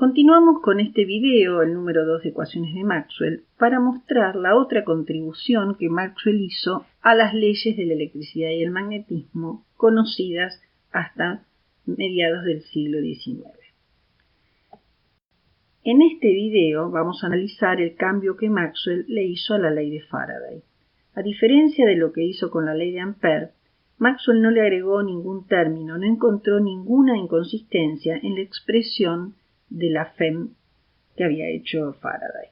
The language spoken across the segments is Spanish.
Continuamos con este video, el número 2 de ecuaciones de Maxwell, para mostrar la otra contribución que Maxwell hizo a las leyes de la electricidad y el magnetismo conocidas hasta mediados del siglo XIX. En este video vamos a analizar el cambio que Maxwell le hizo a la ley de Faraday. A diferencia de lo que hizo con la ley de Ampère, Maxwell no le agregó ningún término, no encontró ninguna inconsistencia en la expresión de la FEM que había hecho Faraday.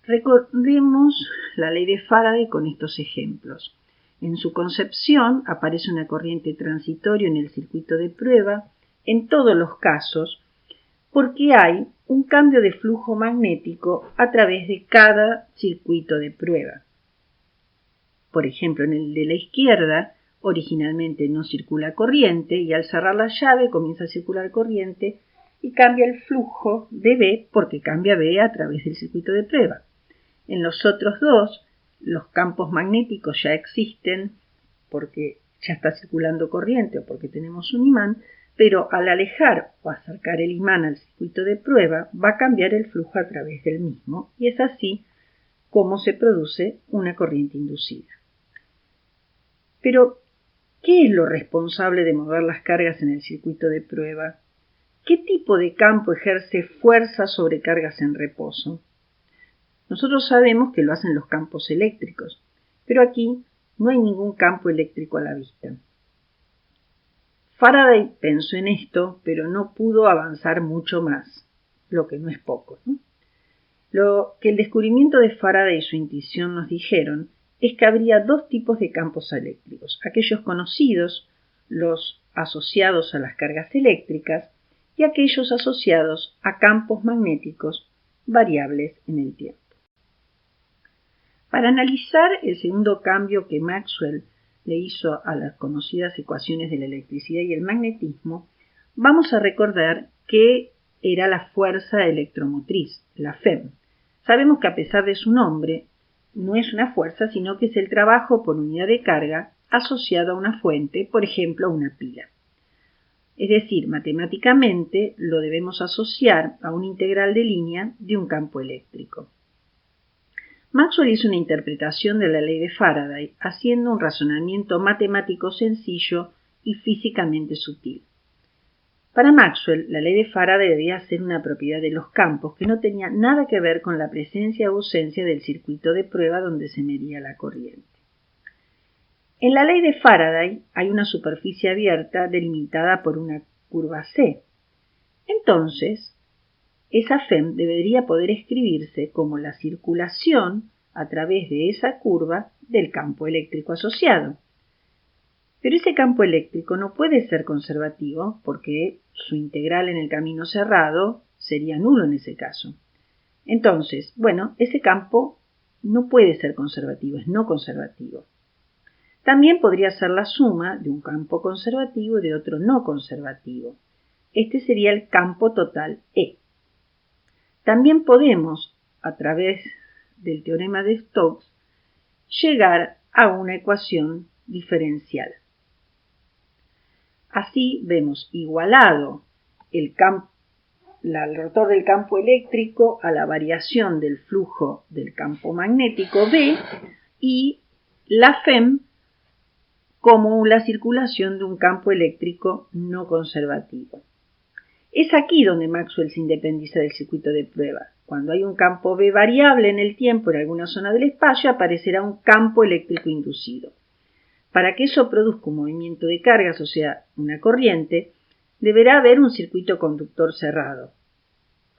Recordemos la ley de Faraday con estos ejemplos. En su concepción aparece una corriente transitoria en el circuito de prueba, en todos los casos, porque hay un cambio de flujo magnético a través de cada circuito de prueba. Por ejemplo, en el de la izquierda, originalmente no circula corriente y al cerrar la llave comienza a circular corriente y cambia el flujo de B porque cambia B a través del circuito de prueba. En los otros dos, los campos magnéticos ya existen porque ya está circulando corriente o porque tenemos un imán, pero al alejar o acercar el imán al circuito de prueba va a cambiar el flujo a través del mismo y es así como se produce una corriente inducida. Pero, ¿qué es lo responsable de mover las cargas en el circuito de prueba? ¿Qué tipo de campo ejerce fuerza sobre cargas en reposo? Nosotros sabemos que lo hacen los campos eléctricos, pero aquí no hay ningún campo eléctrico a la vista. Faraday pensó en esto, pero no pudo avanzar mucho más, lo que no es poco, ¿no? Lo que el descubrimiento de Faraday y su intuición nos dijeron es que habría dos tipos de campos eléctricos, aquellos conocidos, los asociados a las cargas eléctricas, y aquellos asociados a campos magnéticos variables en el tiempo. Para analizar el segundo cambio que Maxwell le hizo a las conocidas ecuaciones de la electricidad y el magnetismo, vamos a recordar que era la fuerza electromotriz, la FEM. Sabemos que a pesar de su nombre, no es una fuerza, sino que es el trabajo por unidad de carga asociado a una fuente, por ejemplo, a una pila. Es decir, matemáticamente lo debemos asociar a un integral de línea de un campo eléctrico. Maxwell hizo una interpretación de la ley de Faraday haciendo un razonamiento matemático sencillo y físicamente sutil. Para Maxwell, la ley de Faraday debía ser una propiedad de los campos que no tenía nada que ver con la presencia o ausencia del circuito de prueba donde se medía la corriente. En la ley de Faraday hay una superficie abierta delimitada por una curva C. Entonces, esa FEM debería poder escribirse como la circulación a través de esa curva del campo eléctrico asociado. Pero ese campo eléctrico no puede ser conservativo porque su integral en el camino cerrado sería nulo en ese caso. Entonces, ese campo no puede ser conservativo, es no conservativo. También podría ser la suma de un campo conservativo y de otro no conservativo. Este sería el campo total E. También podemos, a través del teorema de Stokes, llegar a una ecuación diferencial. Así vemos igualado el rotor del campo eléctrico a la variación del flujo del campo magnético B y la FEM como la circulación de un campo eléctrico no conservativo. Es aquí donde Maxwell se independiza del circuito de prueba. Cuando hay un campo B variable en el tiempo en alguna zona del espacio, aparecerá un campo eléctrico inducido. Para que eso produzca un movimiento de cargas, o sea, una corriente, deberá haber un circuito conductor cerrado.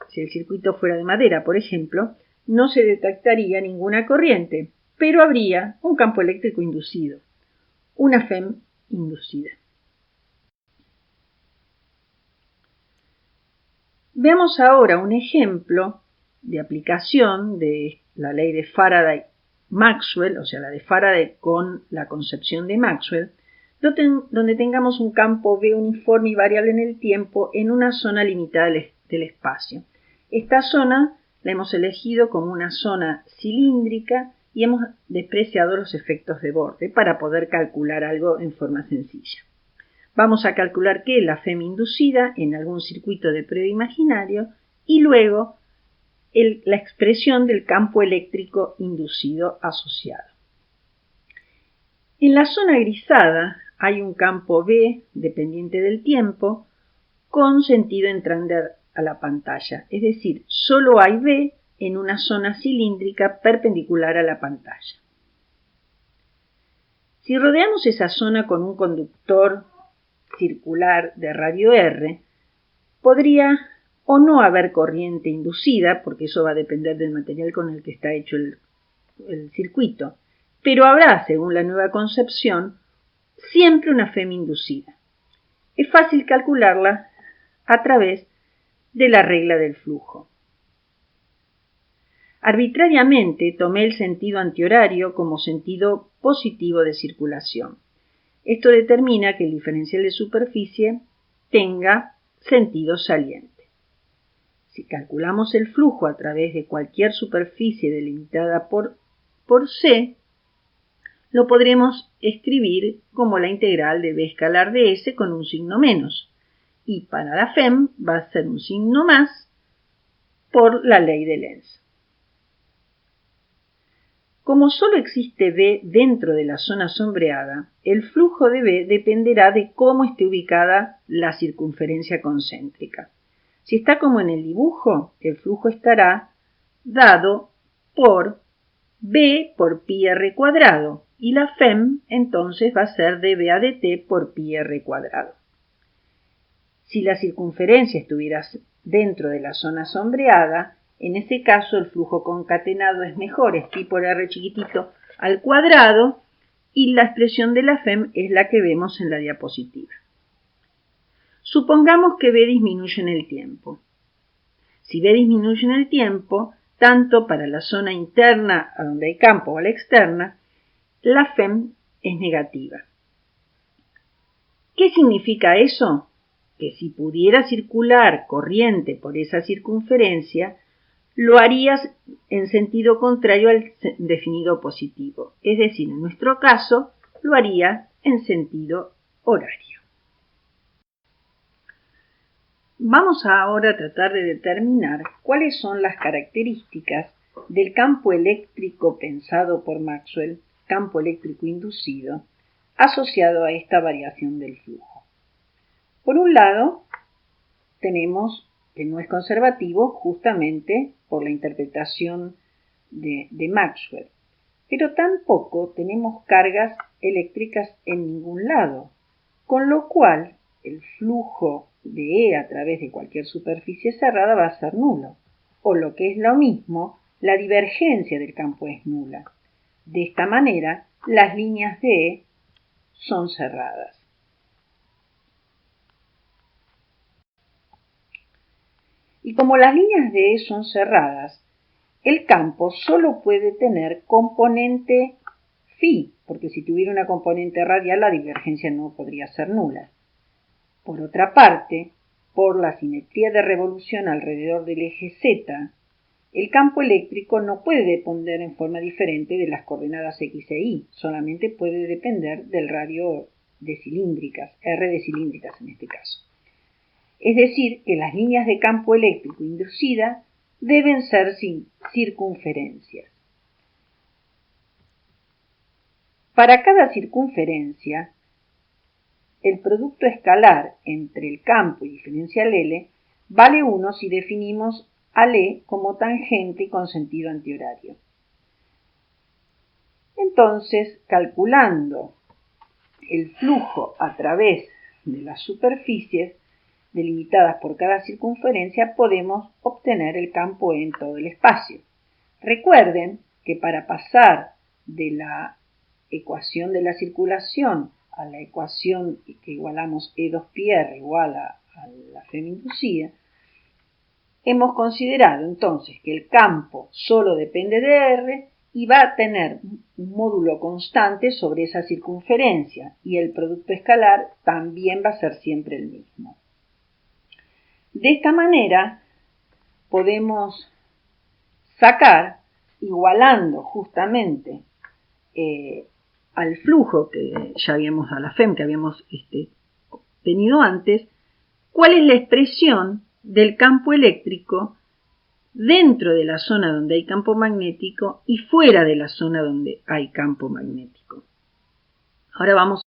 Si el circuito fuera de madera, por ejemplo, no se detectaría ninguna corriente, pero habría un campo eléctrico inducido, una FEM inducida. Veamos ahora un ejemplo de aplicación de la ley de Faraday-Maxwell, o sea, la de Faraday con la concepción de Maxwell, donde tengamos un campo B uniforme y variable en el tiempo en una zona limitada del espacio. Esta zona la hemos elegido como una zona cilíndrica y hemos despreciado los efectos de borde para poder calcular algo en forma sencilla. Vamos a calcular que la FEM inducida en algún circuito de prueba imaginario y luego la expresión del campo eléctrico inducido asociado. En la zona grisada hay un campo B dependiente del tiempo con sentido entrante a la pantalla, es decir, solo hay B en una zona cilíndrica perpendicular a la pantalla. Si rodeamos esa zona con un conductor circular de radio R, podría o no haber corriente inducida, porque eso va a depender del material con el que está hecho el circuito, pero habrá, según la nueva concepción, siempre una FEM inducida. Es fácil calcularla a través de la regla del flujo. Arbitrariamente tomé el sentido antihorario como sentido positivo de circulación. Esto determina que el diferencial de superficie tenga sentido saliente. Si calculamos el flujo a través de cualquier superficie delimitada por C, lo podremos escribir como la integral de B escalar de S con un signo menos. Y para la FEM va a ser un signo más por la ley de Lenz. Como solo existe B dentro de la zona sombreada, el flujo de B dependerá de cómo esté ubicada la circunferencia concéntrica. Si está como en el dibujo, el flujo estará dado por B por pi r cuadrado y la FEM entonces va a ser dB a dt por pi r cuadrado. Si la circunferencia estuviera dentro de la zona sombreada, en ese caso el flujo concatenado es mejor, es pi por r chiquitito al cuadrado y la expresión de la FEM es la que vemos en la diapositiva. Supongamos que B disminuye en el tiempo. Si B disminuye en el tiempo, tanto para la zona interna a donde hay campo o a la externa, la FEM es negativa. ¿Qué significa eso? Que si pudiera circular corriente por esa circunferencia, lo harías en sentido contrario al definido positivo. Es decir, en nuestro caso, lo haría en sentido horario. Vamos ahora a tratar de determinar cuáles son las características del campo eléctrico pensado por Maxwell, campo eléctrico inducido, asociado a esta variación del flujo. Por un lado, tenemos que no es conservativo justamente por la interpretación de Maxwell, pero tampoco tenemos cargas eléctricas en ningún lado, con lo cual el flujo de E a través de cualquier superficie cerrada va a ser nulo, o lo que es lo mismo, la divergencia del campo es nula. De esta manera, las líneas de E son cerradas. Y como las líneas de E son cerradas, el campo solo puede tener componente phi, porque si tuviera una componente radial la divergencia no podría ser nula. Por otra parte, por la simetría de revolución alrededor del eje Z, el campo eléctrico no puede depender en forma diferente de las coordenadas X e Y, solamente puede depender del radio de cilíndricas, R de cilíndricas en este caso. Es decir, que las líneas de campo eléctrico inducida deben ser sin circunferencias. Para cada circunferencia, el producto escalar entre el campo y diferencial L vale 1 si definimos al E como tangente y con sentido antihorario. Entonces, calculando el flujo a través de las superficies delimitadas por cada circunferencia, podemos obtener el campo E en todo el espacio. Recuerden que para pasar de la ecuación de la circulación a la ecuación que igualamos E2πr igual a la FEM inducida, hemos considerado entonces que el campo solo depende de R y va a tener un módulo constante sobre esa circunferencia y el producto escalar también va a ser siempre el mismo. De esta manera podemos sacar, igualando justamente al flujo que ya habíamos, a la FEM que habíamos tenido antes, cuál es la expresión del campo eléctrico dentro de la zona donde hay campo magnético y fuera de la zona donde hay campo magnético. Ahora vamos.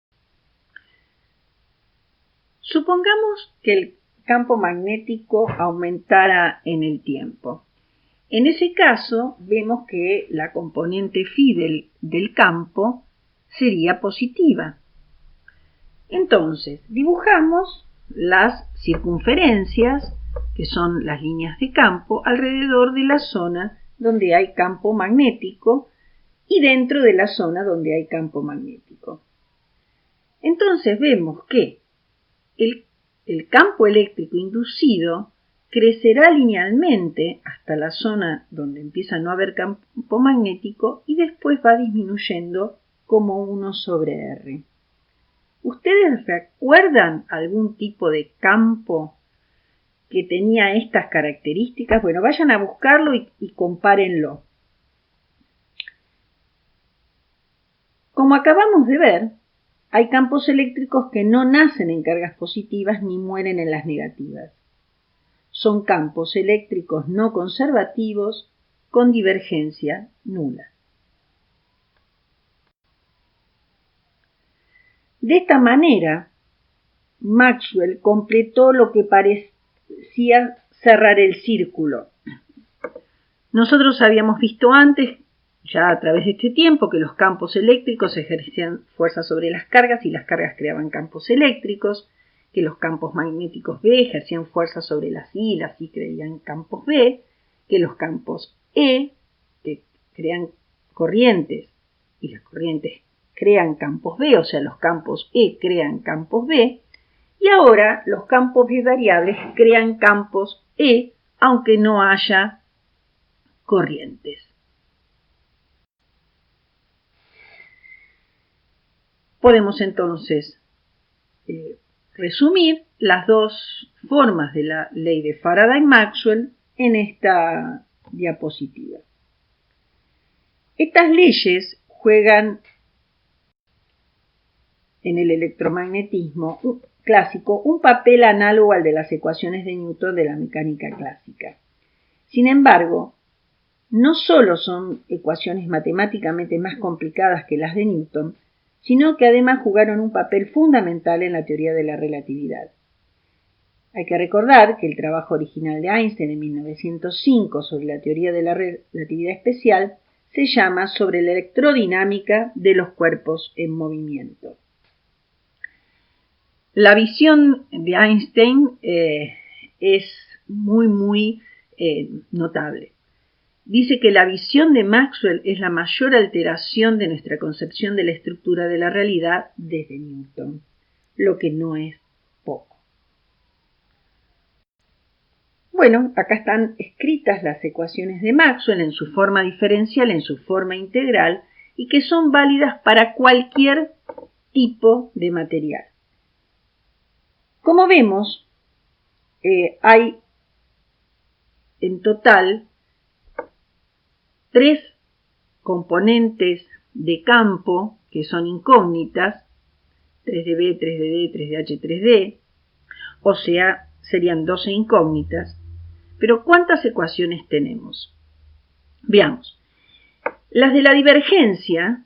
Supongamos que el campo magnético aumentara en el tiempo. En ese caso, vemos que la componente phi del campo sería positiva. Entonces, dibujamos las circunferencias, que son las líneas de campo, alrededor de la zona donde hay campo magnético y dentro de la zona donde hay campo magnético. Entonces vemos que el campo eléctrico inducido crecerá linealmente hasta la zona donde empieza a no haber campo magnético y después va disminuyendo como 1 sobre R. ¿Ustedes recuerdan algún tipo de campo que tenía estas características? Bueno, vayan a buscarlo y compárenlo. Como acabamos de ver, hay campos eléctricos que no nacen en cargas positivas ni mueren en las negativas. Son campos eléctricos no conservativos con divergencia nula. De esta manera, Maxwell completó lo que parecía cerrar el círculo. Nosotros habíamos visto antes, ya a través de este tiempo, que los campos eléctricos ejercían fuerza sobre las cargas y las cargas creaban campos eléctricos, que los campos magnéticos B ejercían fuerza sobre las I creaban campos B, que los campos E, que crean corrientes, y las corrientes crean campos B, o sea, los campos E crean campos B, y ahora los campos B variables crean campos E, aunque no haya corrientes. Podemos entonces resumir las dos formas de la ley de Faraday-Maxwell en esta diapositiva. Estas leyes juegan en el electromagnetismo clásico un papel análogo al de las ecuaciones de Newton de la mecánica clásica. Sin embargo, no solo son ecuaciones matemáticamente más complicadas que las de Newton, sino que además jugaron un papel fundamental en la teoría de la relatividad. Hay que recordar que el trabajo original de Einstein en 1905 sobre la teoría de la relatividad especial se llama Sobre la electrodinámica de los cuerpos en movimiento. La visión de Einstein es muy notable. Dice que la visión de Maxwell es la mayor alteración de nuestra concepción de la estructura de la realidad desde Newton, lo que no es poco. Bueno, acá están escritas las ecuaciones de Maxwell en su forma diferencial, en su forma integral, y que son válidas para cualquier tipo de material. Como vemos, hay en total 3 componentes de campo que son incógnitas, 3 de B, 3 de D, 3 de H, 3 D, o sea, serían 12 incógnitas. Pero ¿cuántas ecuaciones tenemos? Veamos. Las de la divergencia,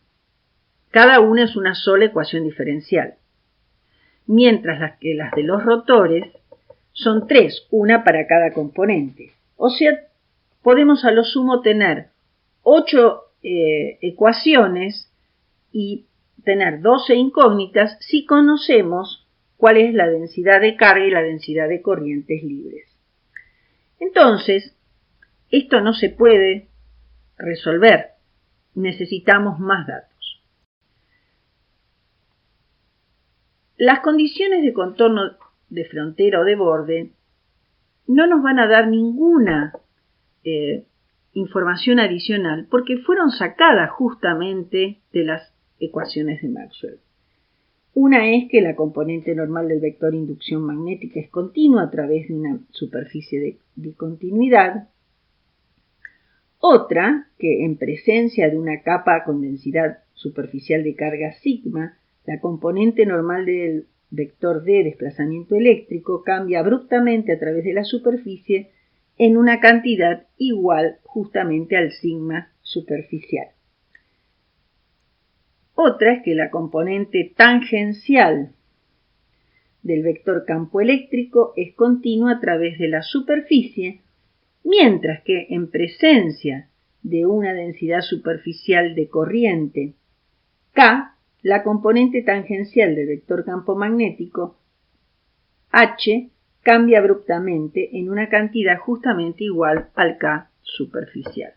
cada una es una sola ecuación diferencial, mientras que las de los rotores son 3, una para cada componente. O sea, podemos a lo sumo tener 8 ecuaciones y tener 12 incógnitas si conocemos cuál es la densidad de carga y la densidad de corrientes libres. Entonces, esto no se puede resolver. Necesitamos más datos. Las condiciones de contorno de frontera o de borde no nos van a dar ninguna información adicional porque fueron sacadas justamente de las ecuaciones de Maxwell. Una es que la componente normal del vector inducción magnética es continua a través de una superficie de discontinuidad. Otra, que en presencia de una capa con densidad superficial de carga sigma, la componente normal del vector de desplazamiento eléctrico cambia abruptamente a través de la superficie en una cantidad igual justamente al sigma superficial. Otra es que la componente tangencial del vector campo eléctrico es continua a través de la superficie, mientras que en presencia de una densidad superficial de corriente K, la componente tangencial del vector campo magnético H cambia abruptamente en una cantidad justamente igual al K superficial.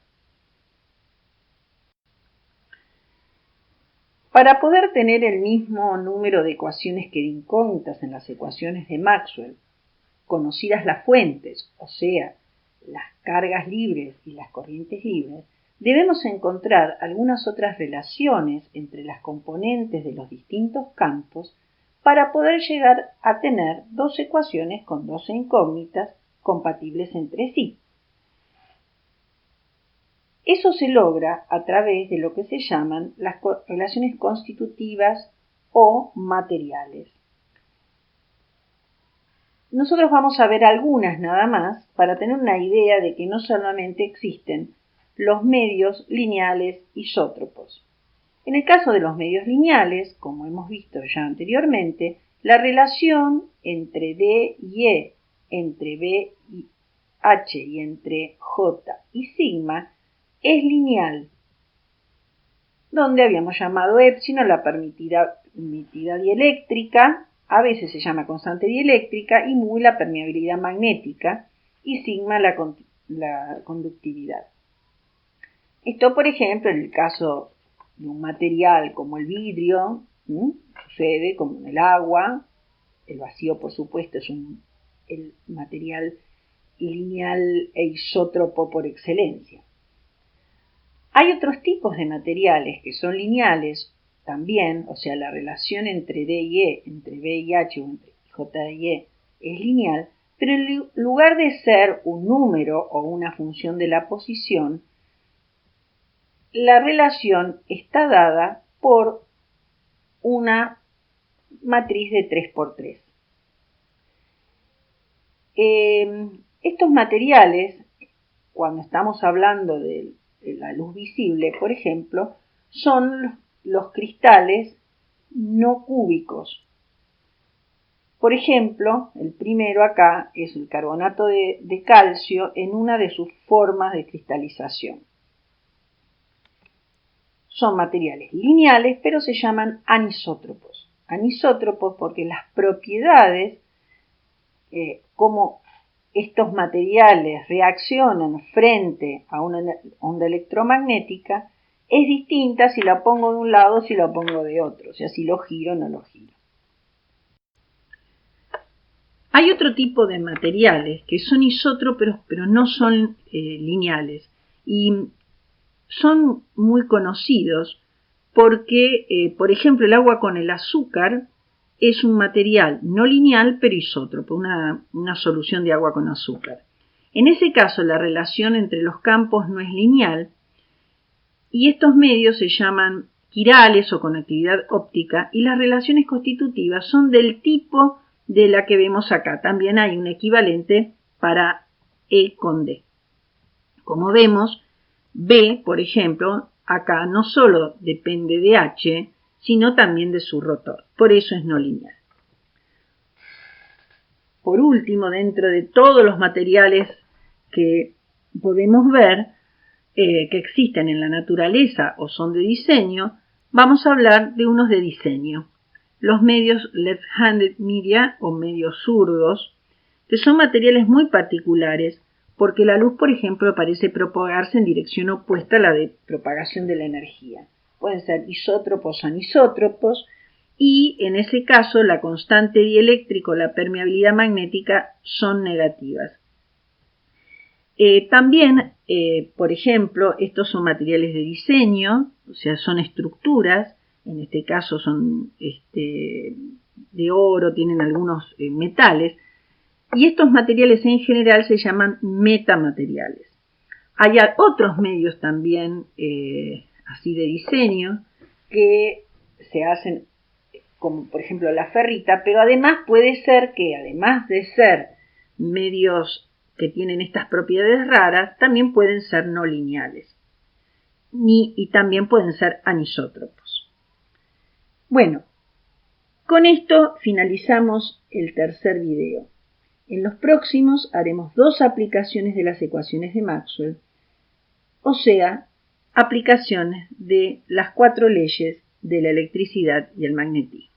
Para poder tener el mismo número de ecuaciones que de incógnitas en las ecuaciones de Maxwell, conocidas las fuentes, o sea, las cargas libres y las corrientes libres, debemos encontrar algunas otras relaciones entre las componentes de los distintos campos para poder llegar a tener dos ecuaciones con dos incógnitas compatibles entre sí. Eso se logra a través de lo que se llaman las relaciones constitutivas o materiales. Nosotros vamos a ver algunas nada más para tener una idea de que no solamente existen los medios lineales isótropos. En el caso de los medios lineales, como hemos visto ya anteriormente, la relación entre D y E, entre B y H y entre J y sigma es lineal, donde habíamos llamado epsilon la permitida dieléctrica, a veces se llama constante dieléctrica, y mu la permeabilidad magnética y sigma la conductividad. Esto, por ejemplo, en el caso de un material como el vidrio, sucede como en el agua. El vacío, por supuesto, es el material lineal e isótropo por excelencia. Hay otros tipos de materiales que son lineales también, o sea, la relación entre D y E, entre B y H o entre J y E es lineal, pero en lugar de ser un número o una función de la posición, la relación está dada por una matriz de 3×3. Estos materiales, cuando estamos hablando de la luz visible, por ejemplo, son los cristales no cúbicos. Por ejemplo, el primero acá es el carbonato de calcio en una de sus formas de cristalización. Son materiales lineales, pero se llaman anisótropos. Anisótropos porque las propiedades, como estos materiales reaccionan frente a una onda electromagnética, es distinta si la pongo de un lado o si la pongo de otro, o sea, si lo giro o no lo giro. Hay otro tipo de materiales que son isótropos, pero no son lineales, y son muy conocidos porque, por ejemplo, el agua con el azúcar es un material no lineal, pero isótropo, una solución de agua con azúcar. En ese caso, la relación entre los campos no es lineal y estos medios se llaman quirales o conectividad óptica y las relaciones constitutivas son del tipo de la que vemos acá. También hay un equivalente para E con D. Como vemos, B, por ejemplo, acá no solo depende de H, sino también de su rotor. Por eso es no lineal. Por último, dentro de todos los materiales que podemos ver que existen en la naturaleza o son de diseño, vamos a hablar de unos de diseño. Los medios left-handed media o medios zurdos, que son materiales muy particulares porque la luz, por ejemplo, parece propagarse en dirección opuesta a la de propagación de la energía. Pueden ser isótropos o anisótropos, y en ese caso la constante dieléctrica o la permeabilidad magnética son negativas. También, por ejemplo, estos son materiales de diseño, o sea, son estructuras, en este caso son de oro, tienen algunos metales, y estos materiales en general se llaman metamateriales. Hay otros medios también así de diseño que se hacen como por ejemplo la ferrita, pero además puede ser que, además de ser medios que tienen estas propiedades raras, también pueden ser no lineales y también pueden ser anisótropos. Bueno, con esto finalizamos el tercer video. En los próximos haremos 2 aplicaciones de las ecuaciones de Maxwell, o sea, aplicaciones de las 4 leyes de la electricidad y el magnetismo.